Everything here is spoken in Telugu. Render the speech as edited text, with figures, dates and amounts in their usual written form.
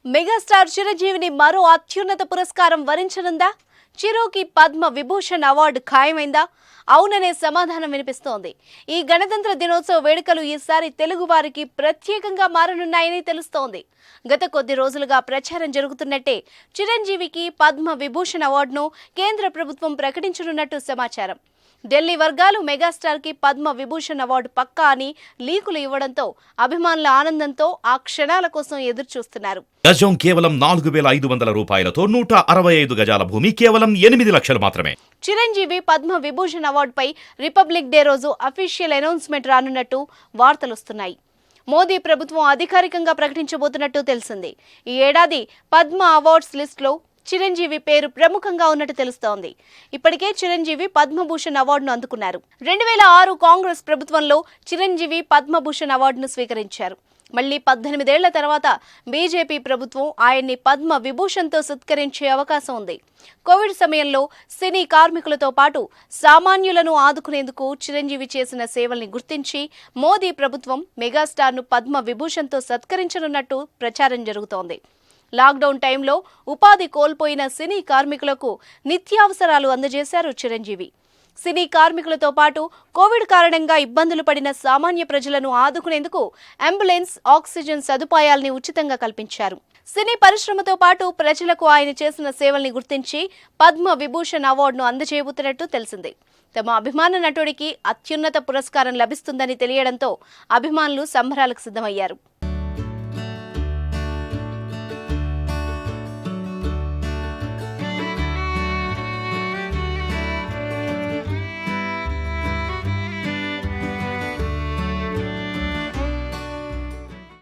మెగాస్టార్ చిరంజీవిని మరో అత్యున్నత పురస్కారం వరించనుందా? చిరుకి పద్మ విభూషణ్ అవార్డు ఖాయమైందా? అవుననే సమాధానం వినిపిస్తోంది. ఈ గణతంత్ర దినోత్సవ వేడుకలు ఈసారి తెలుగు వారికి ప్రత్యేకంగా మారనున్నాయని తెలుస్తోంది. గత కొద్ది రోజులుగా ప్రచారం జరుగుతున్నట్టే చిరంజీవికి పద్మ విభూషణ్ అవార్డును కేంద్ర ప్రభుత్వం ప్రకటించనున్నట్టు సమాచారం. ఢిల్లీ వర్గాలు మెగాస్టార్ కి పద్మ విభూషణ్ అవార్డు పక్కా అని లీకులు ఇవ్వడంతో అభిమానుల ఆనందంతో ఆ క్షణాల కోసం ఎదురు చూస్తున్నారు. గజం కేవలం 4,500 రూపాయలతో 165 గజాల భూమి కేవలం 8 లక్షలు మాత్రమే. చిరంజీవి పద్మ విభూషణ్ అవార్డుపై రిపబ్లిక్ డే రోజు అఫీషియల్ అనౌన్స్మెంట్ రానున్నట్టు వార్తలొస్తున్నాయి. మోదీ ప్రభుత్వం అధికారికంగా ప్రకటించబోతున్నట్టు తెలిసింది. ఈ ఏడాది పద్మ అవార్డ్స్ లిస్టులో చిరంజీవి పేరు ప్రముఖంగా ఉన్నట్టు తెలుస్తోంది. ఇప్పటికే చిరంజీవి పద్మభూషణ్ అవార్డును అందుకున్నారు. 2006 కాంగ్రెస్ ప్రభుత్వంలో చిరంజీవి పద్మభూషణ్ అవార్డును స్వీకరించారు. మళ్లీ 18 ఏళ్ల తర్వాత బీజేపీ ప్రభుత్వం ఆయన్ని పద్మ విభూషణ్తో సత్కరించే అవకాశం ఉంది. కోవిడ్ సమయంలో సినీ కార్మికులతో పాటు సామాన్యులను ఆదుకునేందుకు చిరంజీవి చేసిన సేవల్ని గుర్తించి మోదీ ప్రభుత్వం మెగాస్టార్ను పద్మ విభూషణ్తో సత్కరించనున్నట్టు ప్రచారం జరుగుతోంది. లాక్డౌన్ టైంలో ఉపాధి కోల్పోయిన సినీ కార్మికులకు నిత్యావసరాలు అందజేశారు చిరంజీవి. సినీ కార్మికులతో పాటు కోవిడ్ కారణంగా ఇబ్బందులు పడిన సామాన్య ప్రజలను ఆదుకునేందుకు అంబులెన్స్, ఆక్సిజన్ సదుపాయాల్ని ఉచితంగా కల్పించారు. సినీ పరిశ్రమతో పాటు ప్రజలకు ఆయన చేసిన సేవల్ని గుర్తించి పద్మ విభూషణ్ అవార్డును అందజేయబోతున్నట్టు తెలిసింది. తమ అభిమాన నటుడికి అత్యున్నత పురస్కారం లభిస్తుందని తెలియడంతో అభిమానులు సంబరాలకు సిద్ధమయ్యారు.